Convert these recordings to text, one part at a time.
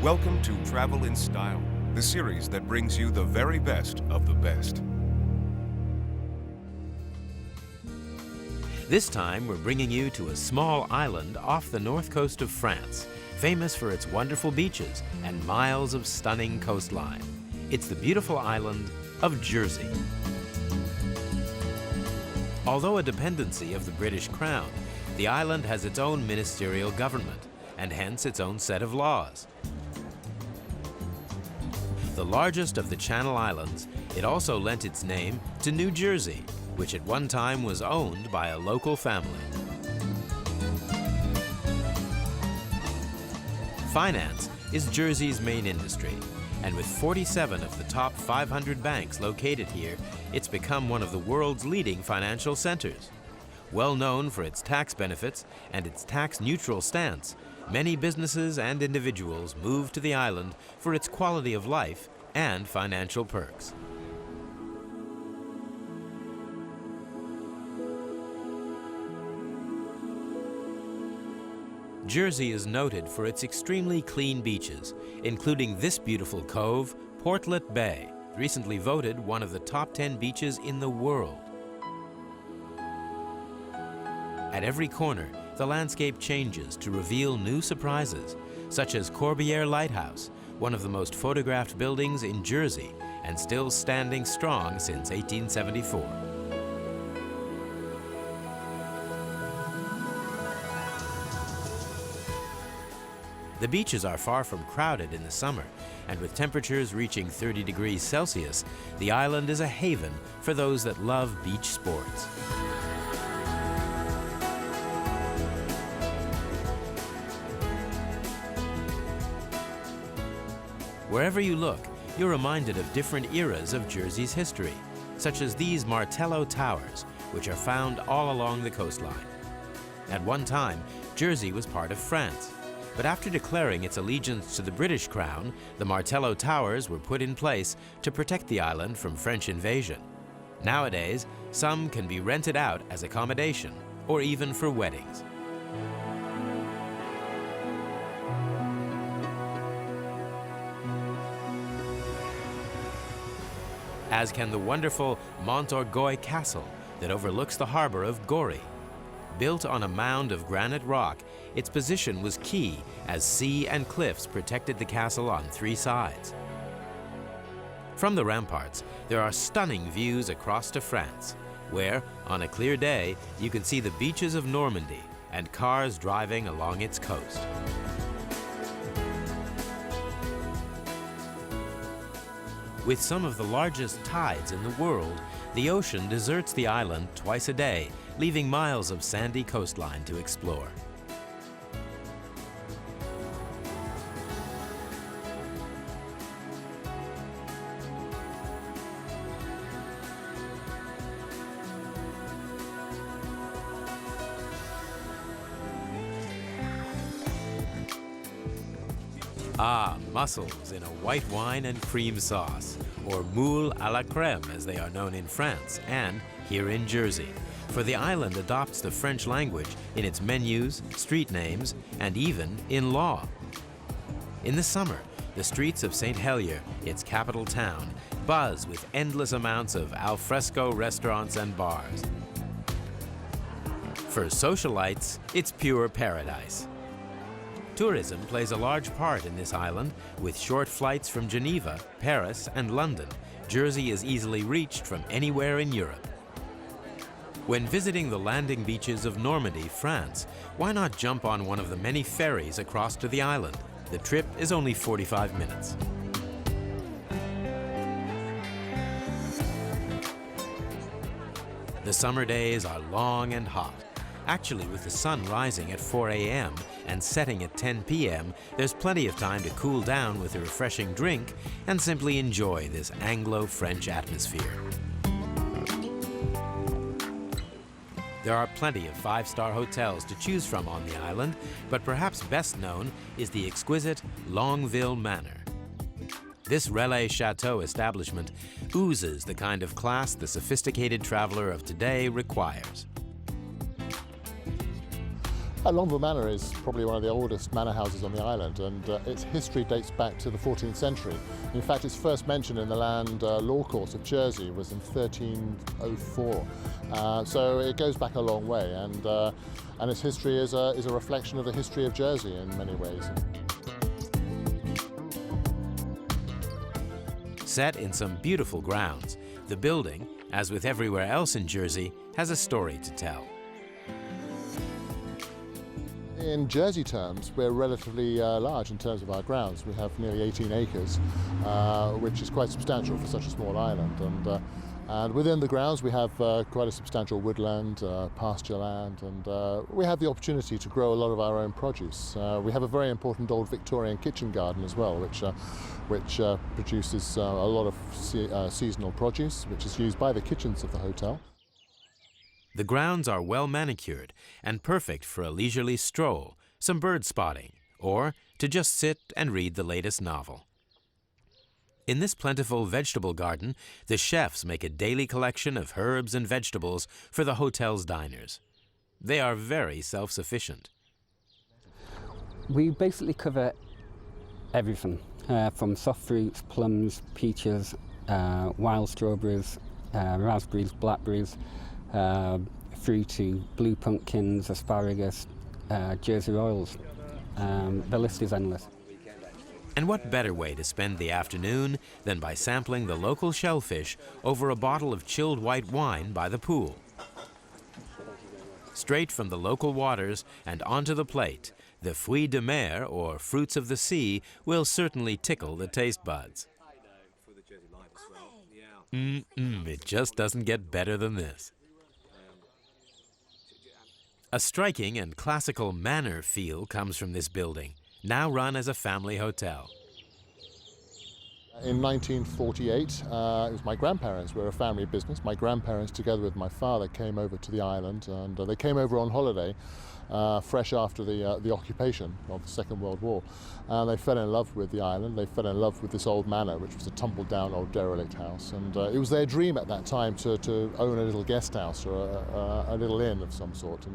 Welcome to Travel in Style, the series that brings you the very best of the best. This time, we're bringing you to a small island off the north coast of France, famous for its wonderful beaches and miles of stunning coastline. It's the beautiful island of Jersey. Although a dependency of the British Crown, the island has its own ministerial government and hence its own set of laws. The largest of the Channel Islands, it also lent its name to New Jersey, which at one time was owned by a local family. Finance is Jersey's main industry, and with 47 of the top 500 banks located here, it's become one of the world's leading financial centers. Well known for its tax benefits and its tax-neutral stance, many businesses and individuals move to the island for its quality of life and financial perks. Jersey is noted for its extremely clean beaches, including this beautiful cove, Portlet Bay, recently voted one of the top 10 beaches in the world. At every corner, the landscape changes to reveal new surprises, such as Corbière Lighthouse, one of the most photographed buildings in Jersey and still standing strong since 1874. The beaches are far from crowded in the summer, and with temperatures reaching 30 degrees Celsius, the island is a haven for those that love beach sports. Wherever you look, you're reminded of different eras of Jersey's history, such as these Martello Towers, which are found all along the coastline. At one time, Jersey was part of France, but after declaring its allegiance to the British Crown, the Martello Towers were put in place to protect the island from French invasion. Nowadays, some can be rented out as accommodation, or even for weddings. As can the wonderful Orgueil Castle that overlooks the harbor of Gorée. Built on a mound of granite rock, its position was key as sea and cliffs protected the castle on three sides. From the ramparts, there are stunning views across to France, where, on a clear day, you can see the beaches of Normandy and cars driving along its coast. With some of the largest tides in the world, the ocean deserts the island twice a day, leaving miles of sandy coastline to explore. Ah, mussels in a white wine and cream sauce, or moules à la crème as they are known in France and here in Jersey, for the island adopts the French language in its menus, street names, and even in law. In the summer, the streets of St. Helier, its capital town, buzz with endless amounts of al fresco restaurants and bars. For socialites, it's pure paradise. Tourism plays a large part in this island. With short flights from Geneva, Paris, and London, Jersey is easily reached from anywhere in Europe. When visiting the landing beaches of Normandy, France, why not jump on one of the many ferries across to the island? The trip is only 45 minutes. The summer days are long and hot. Actually, with the sun rising at 4 a.m. and setting at 10 p.m., there's plenty of time to cool down with a refreshing drink and simply enjoy this Anglo-French atmosphere. There are plenty of five-star hotels to choose from on the island, but perhaps best known is the exquisite Longueville Manor. This Relais Chateau establishment oozes the kind of class the sophisticated traveler of today requires. Longville Manor is probably one of the oldest manor houses on the island, and its history dates back to the 14th century. In fact, its first mention in the land law courts of Jersey was in 1304. So it goes back a long way, and its history is a reflection of the history of Jersey in many ways. Set in some beautiful grounds, the building, as with everywhere else in Jersey, has a story to tell. In Jersey terms, we're relatively large in terms of our grounds. We have nearly 18 acres, which is quite substantial for such a small island. And within the grounds, we have quite a substantial woodland, pasture land, and we have the opportunity to grow a lot of our own produce. We have a very important old Victorian kitchen garden as well, which produces a lot of seasonal produce, which is used by the kitchens of the hotel. The grounds are well manicured and perfect for a leisurely stroll, some bird spotting, or to just sit and read the latest novel. In this plentiful vegetable garden, the chefs make a daily collection of herbs and vegetables for the hotel's diners. They are very self-sufficient. We basically cover everything, from soft fruits, plums, peaches, wild strawberries, raspberries, blackberries, through to blue pumpkins, asparagus, Jersey oils. The list is endless. And what better way to spend the afternoon than by sampling the local shellfish over a bottle of chilled white wine by the pool? Straight from the local waters and onto the plate, the fruits de mer, or fruits of the sea, will certainly tickle the taste buds. It just doesn't get better than this. A striking and classical manor feel comes from this building, now run as a family hotel. In 1948, it was my grandparents were a family business. My grandparents, together with my father, came over to the island, and they came over on holiday, fresh after the occupation of the Second World War. They fell in love with the island. They fell in love with this old manor, which was a tumbled-down old derelict house. And it was their dream at that time to own a little guest house or a little inn of some sort.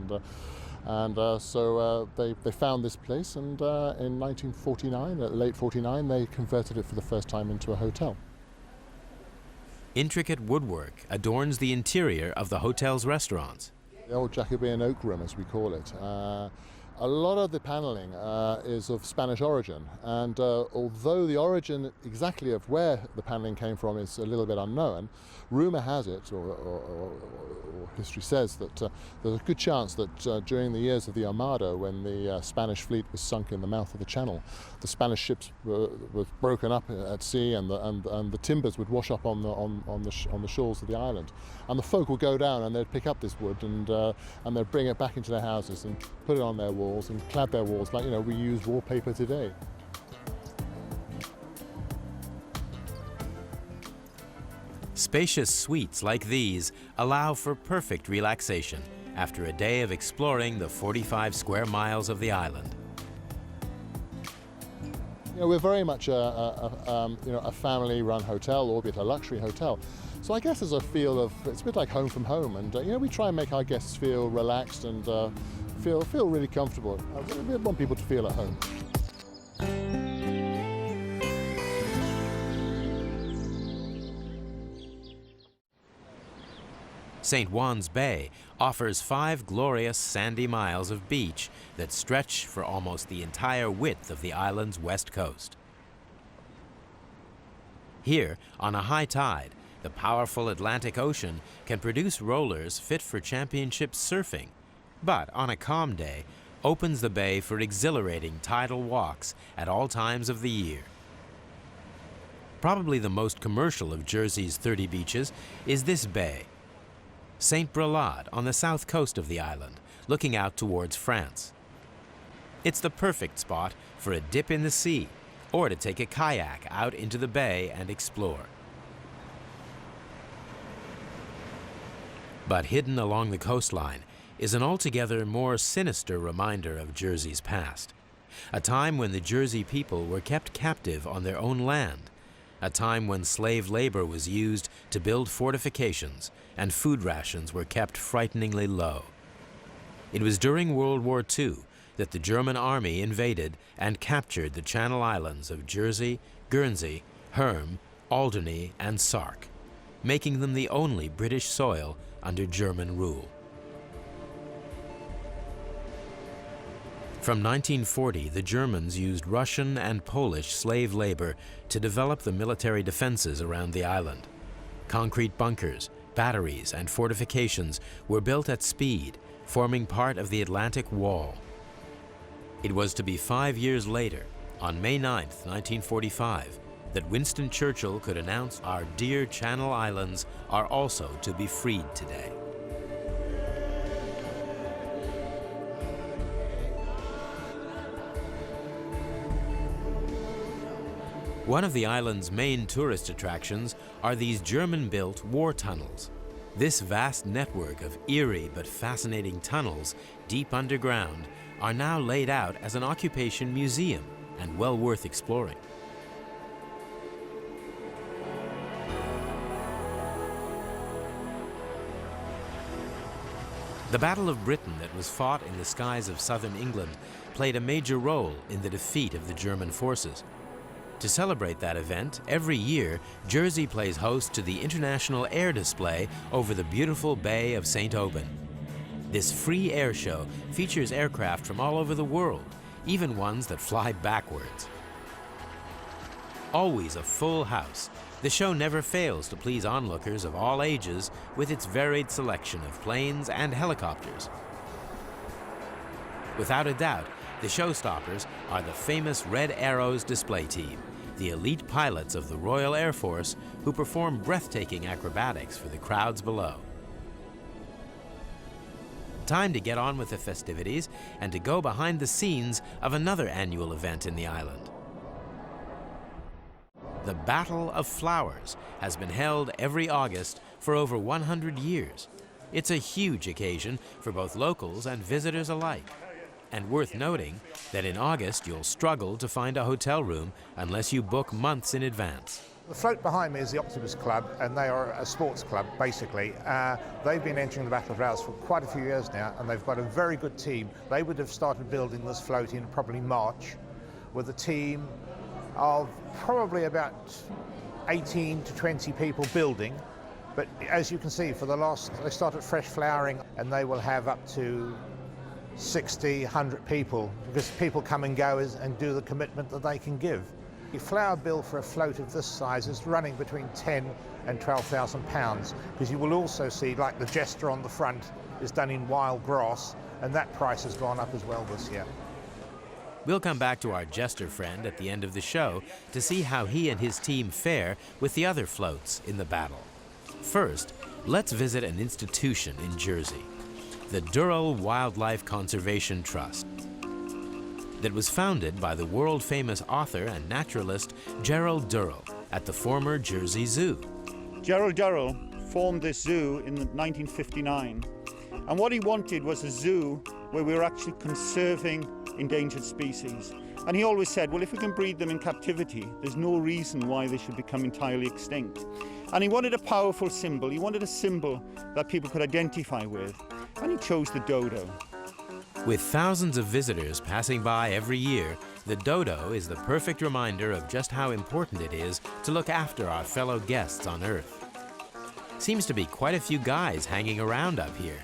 So they found this place, and in 1949, late 49, they converted it for the first time into a hotel. Intricate woodwork adorns the interior of the hotel's restaurants. The old Jacobean oak room, as we call it. A lot of the paneling is of Spanish origin, and although the origin exactly of where the paneling came from is a little bit unknown, rumor has it, or history says, that there's a good chance that during the years of the Armada, when the Spanish fleet was sunk in the mouth of the Channel, the Spanish ships were broken up at sea, and the timbers would wash up on the shores of the island, and the folk would go down and they'd pick up this wood and they'd bring it back into their houses and put it on their walls and clad their walls like we use wallpaper today. Spacious suites like these allow for perfect relaxation after a day of exploring the 45 square miles of the island. We're very much a family-run hotel, albeit a luxury hotel. So I guess there's a feel of, it's a bit like home from home, and we try and make our guests feel relaxed and feel really comfortable. We want people to feel at home. St. Juan's Bay offers 5 glorious sandy miles of beach that stretch for almost the entire width of the island's west coast. Here, on a high tide, the powerful Atlantic Ocean can produce rollers fit for championship surfing, but on a calm day, opens the bay for exhilarating tidal walks at all times of the year. Probably the most commercial of Jersey's 30 beaches is this bay, St. Brelade on the south coast of the island, looking out towards France. It's the perfect spot for a dip in the sea, or to take a kayak out into the bay and explore. But hidden along the coastline is an altogether more sinister reminder of Jersey's past. A time when the Jersey people were kept captive on their own land. A time when slave labor was used to build fortifications and food rations were kept frighteningly low. It was during World War II that the German army invaded and captured the Channel Islands of Jersey, Guernsey, Herm, Alderney, and Sark, making them the only British soil under German rule. From 1940, the Germans used Russian and Polish slave labor to develop the military defenses around the island. Concrete bunkers, batteries, and fortifications were built at speed, forming part of the Atlantic Wall. It was to be 5 years later, on May 9, 1945, that Winston Churchill could announce our dear Channel Islands are also to be freed today. One of the island's main tourist attractions are these German-built war tunnels. This vast network of eerie but fascinating tunnels deep underground are now laid out as an occupation museum and well worth exploring. The Battle of Britain that was fought in the skies of southern England played a major role in the defeat of the German forces. To celebrate that event, every year, Jersey plays host to the International Air Display over the beautiful Bay of St. Aubin. This free air show features aircraft from all over the world, even ones that fly backwards. Always a full house, the show never fails to please onlookers of all ages with its varied selection of planes and helicopters. Without a doubt, the showstoppers are the famous Red Arrows display team, the elite pilots of the Royal Air Force who perform breathtaking acrobatics for the crowds below. Time to get on with the festivities and to go behind the scenes of another annual event in the island. The Battle of Flowers has been held every August for over 100 years. It's a huge occasion for both locals and visitors alike. And worth noting that in August you'll struggle to find a hotel room unless you book months in advance. The float behind me is the Optimus Club, and they are a sports club, basically. They've been entering the Battle of Flowers for quite a few years now, and they've got a very good team. They would have started building this float in probably March, with a team of probably about 18 to 20 people building. But as you can see, they started fresh flowering, and they will have up to 60, 100 people, because people come and go and do the commitment that they can give. The flower bill for a float of this size is running between 10 and 12,000 pounds, because you will also see, like the jester on the front is done in wild grass, and that price has gone up as well this year. We'll come back to our jester friend at the end of the show to see how he and his team fare with the other floats in the battle. First, let's visit an institution in Jersey, the Durrell Wildlife Conservation Trust, that was founded by the world-famous author and naturalist Gerald Durrell at the former Jersey Zoo. Gerald Durrell formed this zoo in 1959, and what he wanted was a zoo where we were actually conserving endangered species. And he always said, well, if we can breed them in captivity, there's no reason why they should become entirely extinct. And he wanted a powerful symbol. He wanted a symbol that people could identify with, and he chose the dodo. With thousands of visitors passing by every year, the dodo is the perfect reminder of just how important it is to look after our fellow guests on Earth. Seems to be quite a few guys hanging around up here.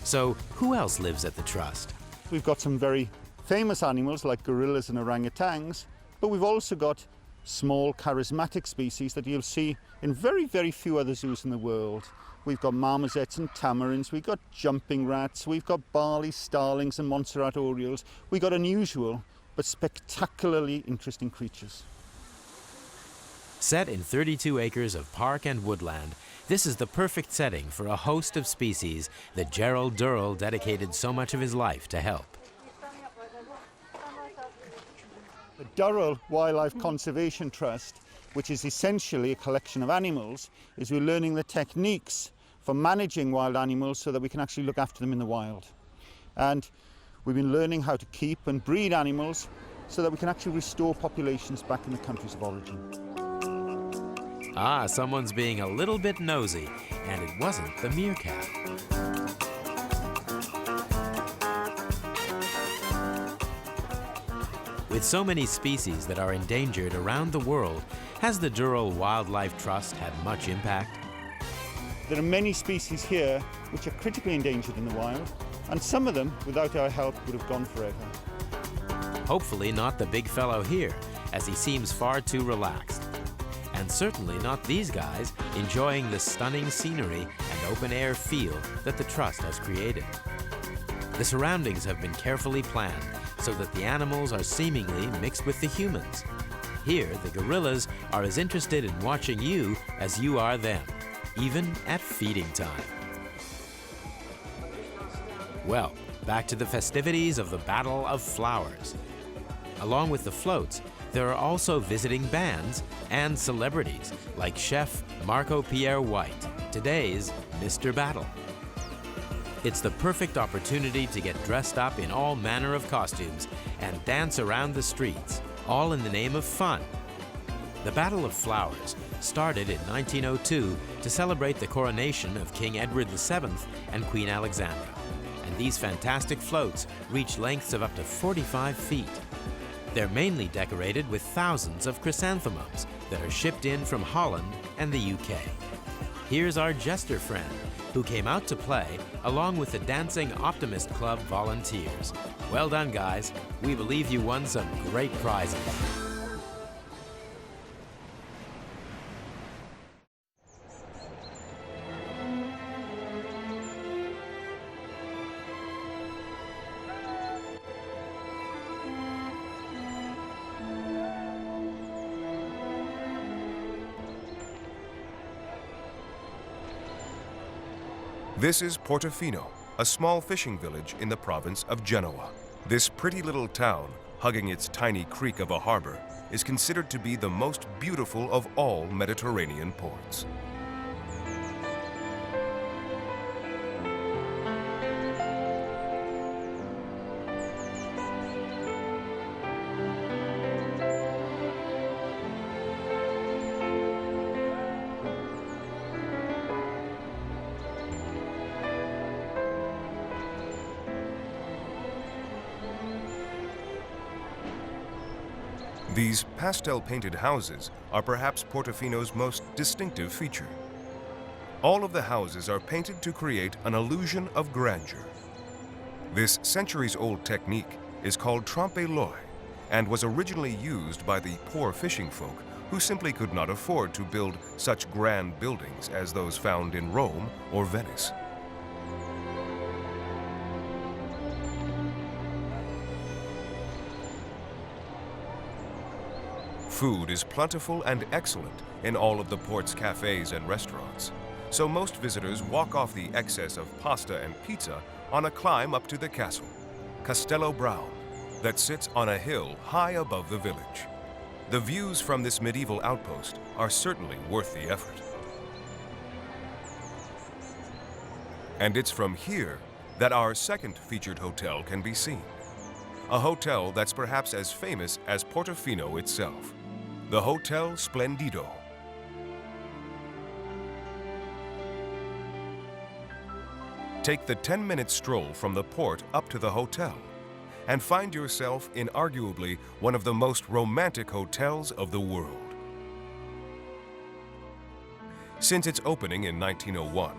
So who else lives at the Trust? We've got some very famous animals like gorillas and orangutans, but we've also got small charismatic species that you'll see in very, very few other zoos in the world. We've got marmosets and tamarins, we've got jumping rats, we've got barley starlings and Montserrat orioles. We've got unusual but spectacularly interesting creatures. Set in 32 acres of park and woodland, this is the perfect setting for a host of species that Gerald Durrell dedicated so much of his life to help. The Durrell Wildlife Conservation Trust, which is essentially a collection of animals, is we're learning the techniques for managing wild animals so that we can actually look after them in the wild. And we've been learning how to keep and breed animals so that we can actually restore populations back in the countries of origin. Ah, someone's being a little bit nosy, and it wasn't the meerkat. With so many species that are endangered around the world, has the Dural Wildlife Trust had much impact? There are many species here which are critically endangered in the wild, and some of them, without our help, would have gone forever. Hopefully not the big fellow here, as he seems far too relaxed. And certainly not these guys, enjoying the stunning scenery and open-air feel that the Trust has created. The surroundings have been carefully planned so that the animals are seemingly mixed with the humans. Here, the gorillas are as interested in watching you as you are them, even at feeding time. Well, back to the festivities of the Battle of Flowers. Along with the floats, there are also visiting bands and celebrities like Chef Marco Pierre White, today's Mr. Battle. It's the perfect opportunity to get dressed up in all manner of costumes and dance around the streets, all in the name of fun. The Battle of Flowers started in 1902 to celebrate the coronation of King Edward VII and Queen Alexandra. And these fantastic floats reach lengths of up to 45 feet. They're mainly decorated with thousands of chrysanthemums that are shipped in from Holland and the UK. Here's our jester friend, who came out to play along with the Dancing Optimist Club volunteers. Well done, guys. We believe you won some great prizes. This is Portofino, a small fishing village in the province of Genoa. This pretty little town, hugging its tiny creek of a harbor, is considered to be the most beautiful of all Mediterranean ports. These pastel-painted houses are perhaps Portofino's most distinctive feature. All of the houses are painted to create an illusion of grandeur. This centuries-old technique is called trompe-l'oeil and was originally used by the poor fishing folk who simply could not afford to build such grand buildings as those found in Rome or Venice. Food is plentiful and excellent in all of the port's cafes and restaurants, so most visitors walk off the excess of pasta and pizza on a climb up to the castle, Castello Brown, that sits on a hill high above the village. The views from this medieval outpost are certainly worth the effort. And it's from here that our second featured hotel can be seen, a hotel that's perhaps as famous as Portofino itself. The Hotel Splendido. Take the 10-minute stroll from the port up to the hotel and find yourself in arguably one of the most romantic hotels of the world. Since its opening in 1901,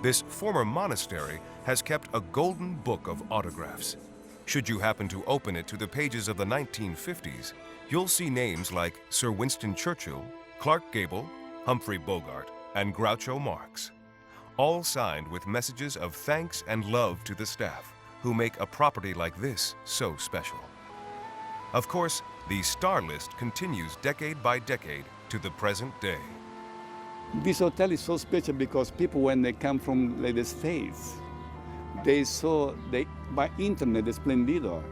this former monastery has kept a golden book of autographs. Should you happen to open it to the pages of the 1950s, you'll see names like Sir Winston Churchill, Clark Gable, Humphrey Bogart, and Groucho Marx, all signed with messages of thanks and love to the staff who make a property like this so special. Of course, the star list continues decade by decade to the present day. This hotel is so special because people, when they come from the States, they saw by internet the Splendido.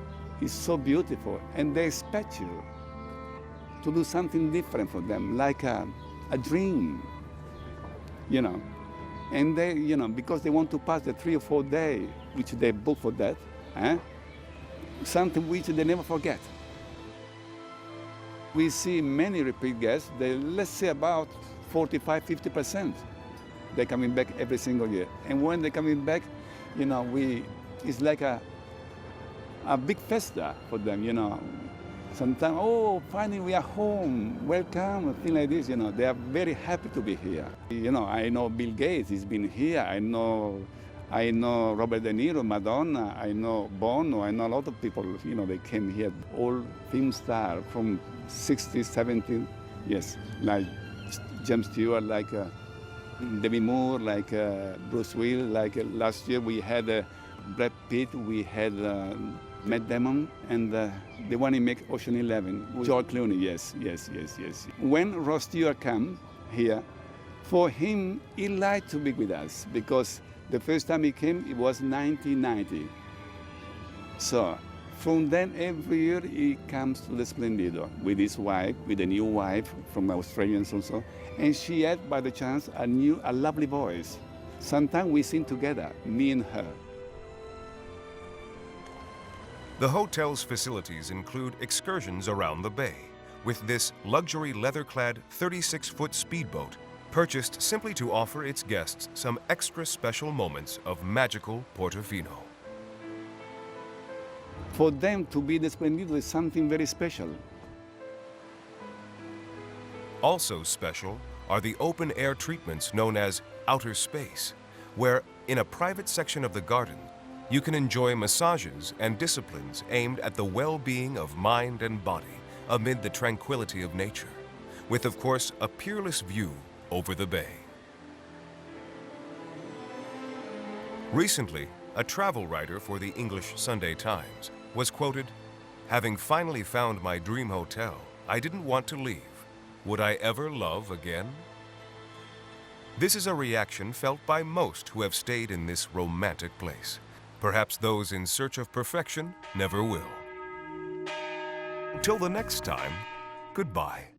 It's so beautiful, and they expect you to do something different for them, like a dream, you know. And they, you know, because they want to pass the 3 or 4 days, which they book for that, something which they never forget. We see many repeat guests, let's say about 45–50%. They're coming back every single year. And when they're coming back, you know, it's like a big festa for them, you know. Sometimes, oh, finally we are home, welcome, things like this, you know. They are very happy to be here. You know, I know Bill Gates, he's been here. I know Robert De Niro, Madonna, I know Bono, I know a lot of people, you know, they came here, all film stars from 60s, 70s, yes, like James Stewart, like Demi Moore, like Bruce Willis, like last year we had Brad Pitt, we had Matt Damon, and the one who makes Ocean 11, George Clooney, yes. When Ross Stewart came here, for him, he liked to be with us because the first time he came, it was 1990. So from then, every year he comes to the Splendido with his wife, with a new wife from Australia also, and she had, by the chance, a lovely voice. Sometimes we sing together, me and her. The hotel's facilities include excursions around the bay, with this luxury leather-clad 36-foot speedboat purchased simply to offer its guests some extra special moments of magical Portofino. For them to be the Splendido is something very special. Also special are the open-air treatments known as outer space, where, in a private section of the garden, you can enjoy massages and disciplines aimed at the well-being of mind and body amid the tranquility of nature, with, of course, a peerless view over the bay. Recently, a travel writer for the English Sunday Times was quoted, "Having finally found my dream hotel, I didn't want to leave. Would I ever love again?" This is a reaction felt by most who have stayed in this romantic place. Perhaps those in search of perfection never will. Till the next time, goodbye.